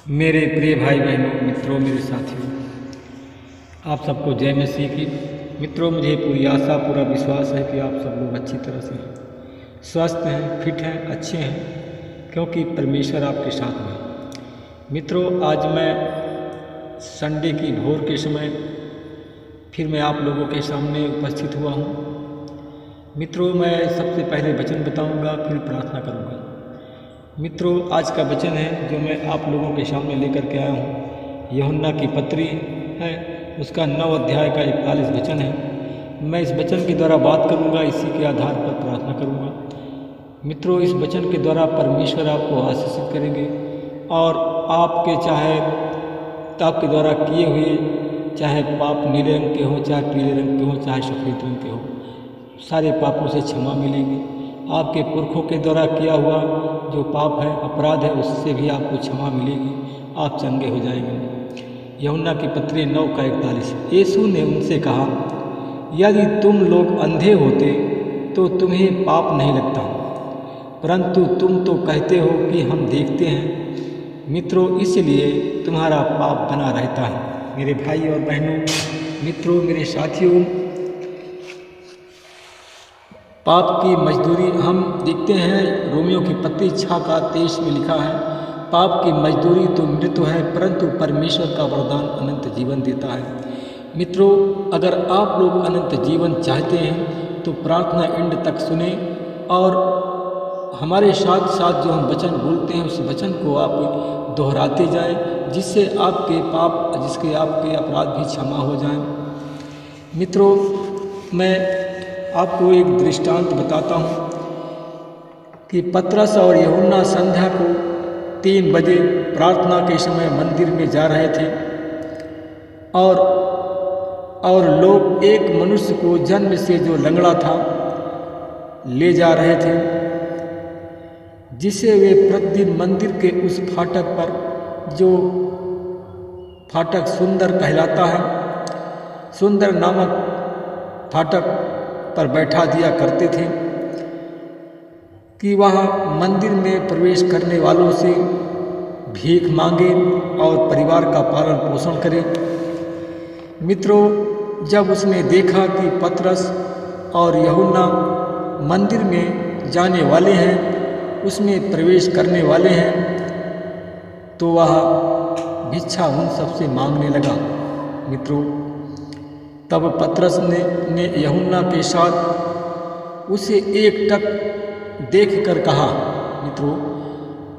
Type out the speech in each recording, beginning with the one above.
मेरे प्रिय भाई बहनों, मित्रों, मेरे साथियों, आप सबको जय मसीह की। मित्रों, मुझे पूरी आशा, पूरा विश्वास है कि आप सब लोग अच्छी तरह से स्वस्थ हैं, फिट हैं, अच्छे हैं, क्योंकि परमेश्वर आपके साथ में है। मित्रों, आज मैं संडे की भोर के समय फिर मैं आप लोगों के सामने उपस्थित हुआ हूँ। मित्रों, मैं सबसे पहले वचन बताऊँगा, फिर प्रार्थना करूँगा। मित्रों, आज का वचन है जो मैं आप लोगों के सामने लेकर के आया हूँ, यूहन्ना की पत्री है, उसका 9 अध्याय का 41 वचन है। मैं इस वचन के द्वारा बात करूँगा, इसी के आधार पर प्रार्थना करूँगा। मित्रों, इस वचन के द्वारा परमेश्वर आपको आशीषित करेंगे और आपके द्वारा किए हुए चाहे पाप नीले रंग के हों, चाहे पीले रंग के हों, चाहे सफ़ेद रंग के हों, सारे पापों से क्षमा मिलेंगे। आपके पुरखों के द्वारा किया हुआ जो पाप है, अपराध है, उससे भी आपको क्षमा मिलेगी, आप चंगे हो जाएंगे। यूहन्ना की पत्री 9 का 41। यीशु ने उनसे कहा, यदि तुम लोग अंधे होते तो तुम्हें पाप नहीं लगता, परंतु तुम तो कहते हो कि हम देखते हैं। मित्रों, इसलिए तुम्हारा पाप बना रहता है। मेरे भाई और बहनों, मित्रों, मेरे साथियों, पाप की मजदूरी हम देखते हैं, रोमियो की पत्री 6 का 23 में लिखा है, पाप की मजदूरी तो मृत्यु है, परंतु परमेश्वर का वरदान अनंत जीवन देता है। मित्रों, अगर आप लोग अनंत जीवन चाहते हैं तो प्रार्थना एंड तक सुने और हमारे साथ साथ जो हम वचन बोलते हैं उस वचन को आप दोहराते जाएं, जिससे आपके आपके अपराध भी क्षमा हो जाएं। मित्रों, मैं आपको एक दृष्टांत बताता हूँ कि पतरस और यूहन्ना संध्या को 3 बजे प्रार्थना के समय मंदिर में जा रहे थे और लोग एक मनुष्य को जन्म से जो लंगड़ा था ले जा रहे थे, जिसे वे प्रतिदिन मंदिर के उस फाटक पर, जो फाटक सुंदर कहलाता है, सुंदर नामक फाटक पर बैठा दिया करते थे कि वह मंदिर में प्रवेश करने वालों से भीख मांगे और परिवार का पालन पोषण करे। मित्रों, जब उसने देखा कि पतरस और यूहन्ना मंदिर में जाने वाले हैं, उसमें प्रवेश करने वाले हैं, तो वह भिक्षा उन सबसे मांगने लगा। मित्रों, तब पतरस ने यूहन्ना के साथ उसे एकटक देखकर कहा। मित्रों,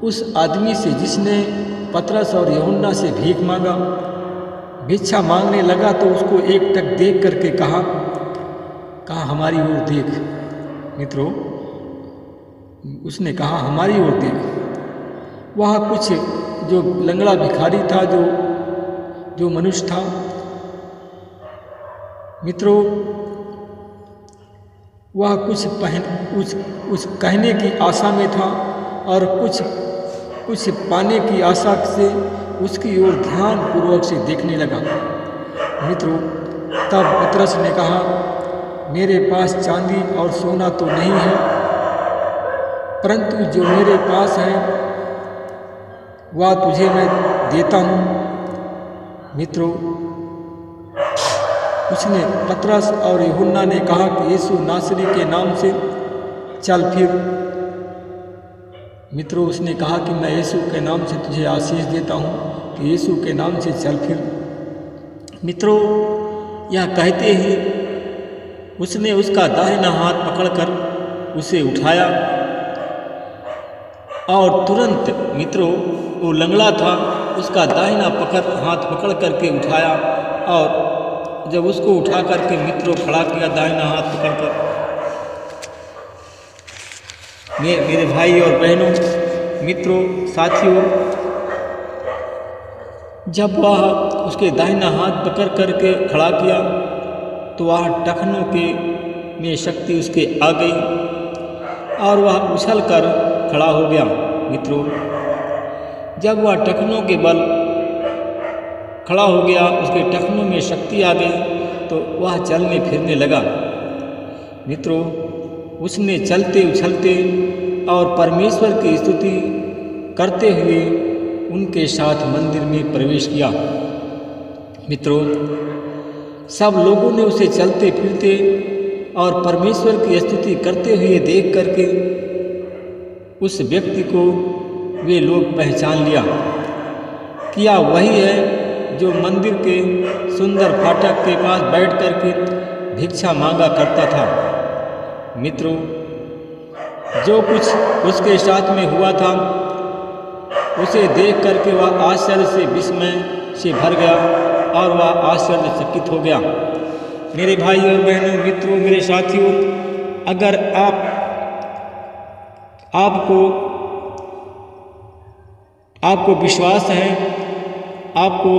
उस आदमी से जिसने पतरस और यूहन्ना से भीख मांगा, भिक्षा मांगने लगा, तो उसको एकटक देख करके कहा हमारी ओर देख। मित्रों, उसने कहा हमारी ओर देख। वह कुछ जो लंगड़ा भिखारी था, जो मनुष्य था, मित्रों, वह कुछ कहने की आशा में था और कुछ पाने की आशा से उसकी ओर ध्यानपूर्वक से देखने लगा। मित्रों, तब पतरस ने कहा, मेरे पास चांदी और सोना तो नहीं है, परंतु जो मेरे पास है वह तुझे मैं देता हूँ। मित्रों, उसने पतरस और यूहन्ना ने कहा कि यीशु नासरी के नाम से चल फिर। मित्रों, उसने कहा कि मैं यीशु के नाम से तुझे आशीष देता हूँ कि यीशु के नाम से चल फिर। मित्रों, यह कहते ही उसने उसका दाहिना हाथ पकड़कर उसे उठाया और तुरंत, मित्रों, वो लंगड़ा था, उसका दाहिना हाथ पकड़ करके उठाया और जब उसको उठा करके मित्रों खड़ा किया दाहिना हाथ पकड़कर, मेरे भाई और बहनों, मित्रों, साथियों, जब वह उसके दाहिना हाथ पकड़ करके खड़ा किया तो वह टखनों में शक्ति उसके आ गई और वह उछल कर खड़ा हो गया। मित्रों, जब वह टखनों के बल खड़ा हो गया, उसके टखनों में शक्ति आ गई, तो वह चलने फिरने लगा। मित्रों, उसने चलते उछलते और परमेश्वर की स्तुति करते हुए उनके साथ मंदिर में प्रवेश किया। मित्रों, सब लोगों ने उसे चलते फिरते और परमेश्वर की स्तुति करते हुए देख करके उस व्यक्ति को वे लोग पहचान लिया कि यह वही है जो मंदिर के सुंदर फाटक के पास बैठ करके भिक्षा मांगा करता था। मित्रों, जो कुछ उसके साथ में हुआ था उसे देख करके वह आश्चर्य से विस्मय से भर गया और वह आश्चर्यचकित हो गया। मेरे भाई और बहनों, मित्रों, मेरे साथियों, अगर आपको विश्वास है, आपको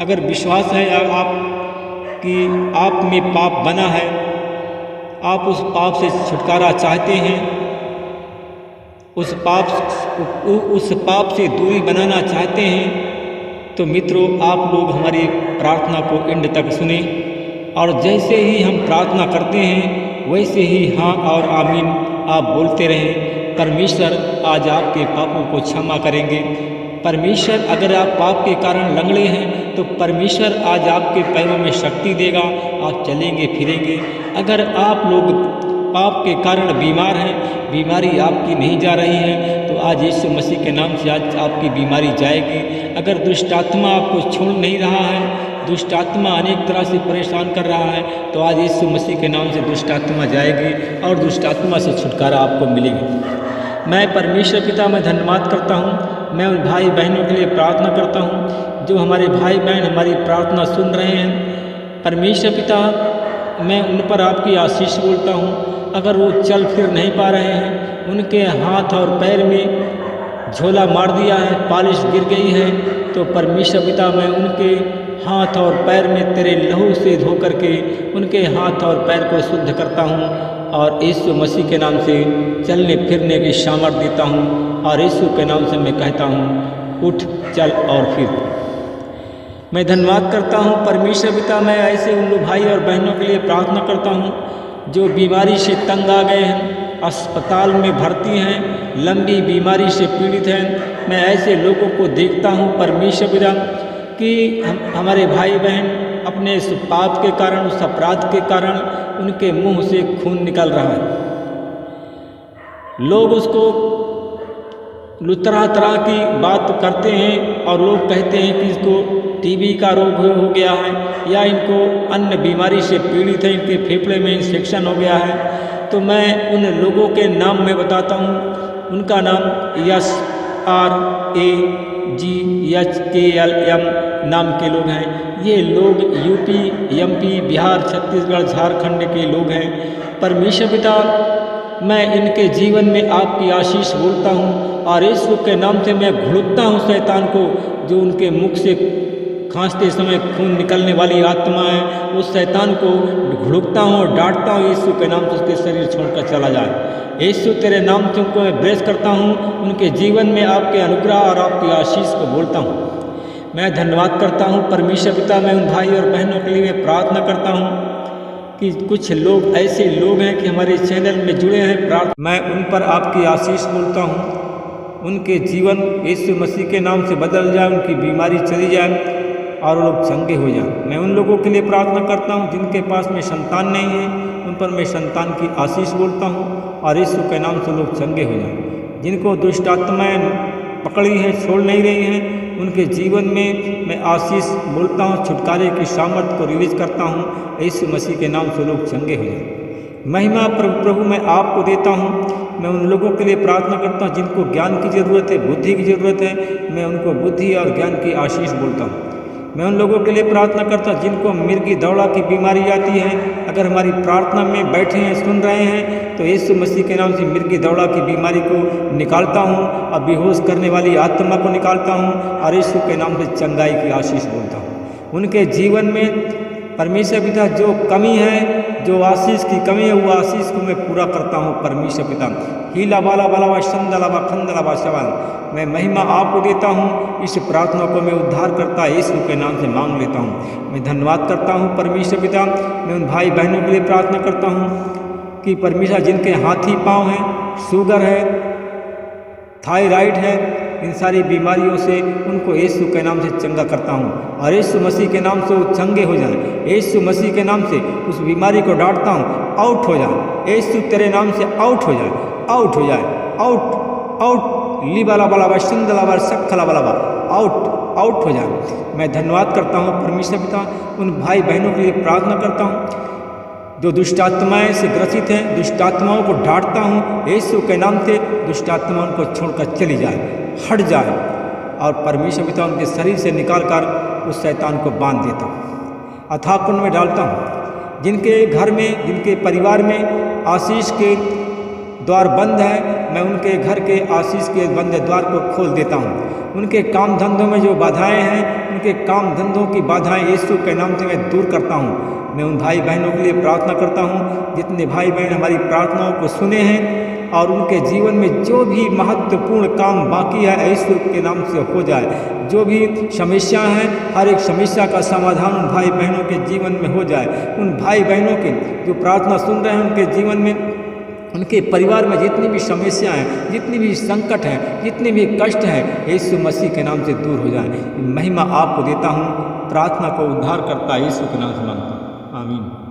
अगर विश्वास है आप कि आप में पाप बना है, आप उस पाप से छुटकारा चाहते हैं, उस पाप से दूरी बनाना चाहते हैं, तो मित्रों आप लोग हमारी प्रार्थना को एंड तक सुने और जैसे ही हम प्रार्थना करते हैं वैसे ही हाँ और आमीन आप बोलते रहें। परमेश्वर आज आपके पापों को क्षमा करेंगे। परमेश्वर, अगर आप पाप के कारण लंगड़े हैं तो परमेश्वर आज आपके पैरों में शक्ति देगा, आप चलेंगे फिरेंगे। अगर आप लोग पाप के कारण बीमार हैं, बीमारी आपकी नहीं जा रही है, तो आज यीशु मसीह के नाम से आज आपकी बीमारी जाएगी। अगर दुष्ट आत्मा आपको छोड़ नहीं रहा है, दुष्ट आत्मा अनेक तरह से परेशान कर रहा है, तो आज यीशु मसीह के नाम से दुष्ट आत्मा जाएगी और दुष्ट आत्मा से छुटकारा आपको मिलेगी। मैं परमेश्वर पिता में धन्यवाद करता हूँ। मैं उन भाई बहनों के लिए प्रार्थना करता हूँ जो हमारे भाई बहन हमारी प्रार्थना सुन रहे हैं। परमेश्वर पिता, मैं उन पर आपकी आशीष बोलता हूँ। अगर वो चल फिर नहीं पा रहे हैं, उनके हाथ और पैर में झोला मार दिया है, पालिश गिर गई है, तो परमेश्वर पिता मैं उनके हाथ और पैर में तेरे लहू से धो करके उनके हाथ और पैर को शुद्ध करता हूँ और यीशु मसीह के नाम से चलने फिरने की सामर्थ देता हूँ और यीशु के नाम से मैं कहता हूँ, उठ चल और फिर। मैं धन्यवाद करता हूँ परमेश्वर पिता। मैं ऐसे उन लोग भाई और बहनों के लिए प्रार्थना करता हूँ जो बीमारी से तंग आ गए हैं, अस्पताल में भर्ती हैं, लंबी बीमारी से पीड़ित हैं। मैं ऐसे लोगों को देखता हूँ परमेश्वर पिता कि हमारे भाई बहन अपने उस पाप के कारण, उस अपराध के कारण उनके मुंह से खून निकल रहा है। लोग उसको तरह तरह की बात करते हैं और लोग कहते हैं कि इसको टीबी का रोग हो गया है या इनको अन्य बीमारी से पीड़ित है, इनके फेफड़े में इन्फेक्शन हो गया है। तो मैं उन लोगों के नाम में बताता हूँ। उनका नाम SRAGHKLM नाम के लोग हैं। ये लोग यूपी, एमपी, बिहार, छत्तीसगढ़, झारखंड के लोग हैं। परमेश्वर पिता, मैं इनके जीवन में आपकी आशीष बोलता हूँ और यीशु के नाम से मैं घुड़कता हूँ शैतान को, जो उनके मुख से खांसते समय खून निकलने वाली आत्मा है, उस शैतान को घुड़कता हूँ और डांटता हूँ यीशु के नाम से उसके शरीर छोड़कर चला जाए। यीशु तेरे नाम से उनको मैं ब्लेस करता हूँ, उनके जीवन में आपके अनुग्रह और आपकी आशीष को बोलता हूँ। मैं धन्यवाद करता हूँ परमेश्वर पिता। मैं उन भाई और बहनों के लिए प्रार्थना करता हूँ कि कुछ लोग ऐसे लोग हैं कि हमारे चैनल में जुड़े हैं, मैं उन पर आपकी आशीष बोलता हूँ। उनके जीवन यीशु मसीह के नाम से बदल जाए, उनकी बीमारी चली जाए और वो लोग चंगे हो जाएं। मैं उन लोगों के लिए प्रार्थना करता हूँ जिनके पास में संतान नहीं है, उन पर मैं संतान की आशीष बोलता हूँ और यीशु के नाम से लोग चंगे हो जाएं। जिनको दुष्ट आत्माएं पकड़ी हैं, छोड़ नहीं रही हैं, उनके जीवन में मैं आशीष बोलता हूँ, छुटकारे की सामर्थ को रिलीज करता हूँ। यीशु मसीह के नाम से लोग चंगे हो जाएं। महिमा प्रभु मैं आपको देता हूँ। मैं उन लोगों के लिए प्रार्थना करता हूँ जिनको ज्ञान की ज़रूरत है, बुद्धि की ज़रूरत है, मैं उनको बुद्धि और ज्ञान की आशीष बोलता हूँ। मैं उन लोगों के लिए प्रार्थना करता हूँ जिनको मिर्गी दौड़ा की बीमारी आती है, अगर हमारी प्रार्थना में बैठे हैं, सुन रहे हैं, तो यीशु मसीह के नाम से मिर्गी दौड़ा की बीमारी को निकालता हूँ और बेहोश करने वाली आत्मा को निकालता हूँ और यीशु के नाम से चंगाई की आशीष बोलता हूँ। उनके जीवन में परमेश्वर पिता जो कमी है, जो आशीष की कमी है, वो आशीष को मैं पूरा करता हूँ परमेश्वर पिता। हीला बाला बालावा शंदलावा खंदलावा सवाल मैं महिमा आपको देता हूँ। इस प्रार्थना को मैं उद्धार करता यीशु के नाम से मांग लेता हूँ। मैं धन्यवाद करता हूँ परमेश्वर पिता। मैं उन भाई बहनों के लिए प्रार्थना करता हूँ कि परमेश्वर जिनके हाथी पाँव हैं, शुगर है, थायराइड है, इन सारी बीमारियों से उनको यीशु के नाम से चंगा करता हूँ और यीशु मसीह के नाम से वो चंगे हो जाएं। यीशु मसीह के नाम से उस बीमारी को डांटता हूँ, आउट हो जाए। यीशु तेरे नाम से आउट हो जाए, आउट हो जाए, आउट आउट लीबाला बलाबा शिंदलाबा सक्खला बलाबा आउट आउट हो जाए। मैं धन्यवाद करता हूँ परमेश्वर पिता, उन भाई बहनों के लिए प्रार्थना करता हूँ जो दुष्ट आत्माएँ से ग्रसित हैं। दुष्ट आत्माओं को डांटता हूँ यीशु के नाम से, दुष्ट आत्माओं को छोड़कर चली जाए, हट जाए और परमेश्वर पिता उनके शरीर से निकाल कर उस शैतान को बांध देता हूँ, अथाह कुंड में डालता हूँ। जिनके घर में, जिनके परिवार में आशीष के द्वार बंद है, मैं उनके घर के आशीष के बंद द्वार को खोल देता हूँ। उनके काम धंधों में जो बाधाएं हैं, उनके काम धंधों की बाधाएं यीशु के नाम से मैं दूर करता हूँ। मैं उन भाई बहनों के लिए प्रार्थना करता हूँ जितने भाई बहन हमारी प्रार्थनाओं को सुने हैं और उनके जीवन में जो भी महत्वपूर्ण काम बाकी है यीशु के नाम से हो जाए। जो भी समस्या है, हर एक समस्या का समाधान उन भाई बहनों के जीवन में हो जाए। उन भाई बहनों के जो प्रार्थना सुन रहे हैं उनके जीवन में, उनके परिवार में जितनी भी समस्याएं हैं, जितनी भी संकट हैं, जितने भी कष्ट हैं, यीशु मसीह के नाम से दूर हो जाए। महिमा आपको देता हूँ, प्रार्थना को उद्धार करता यीशु के नाम से मांगता हूँ।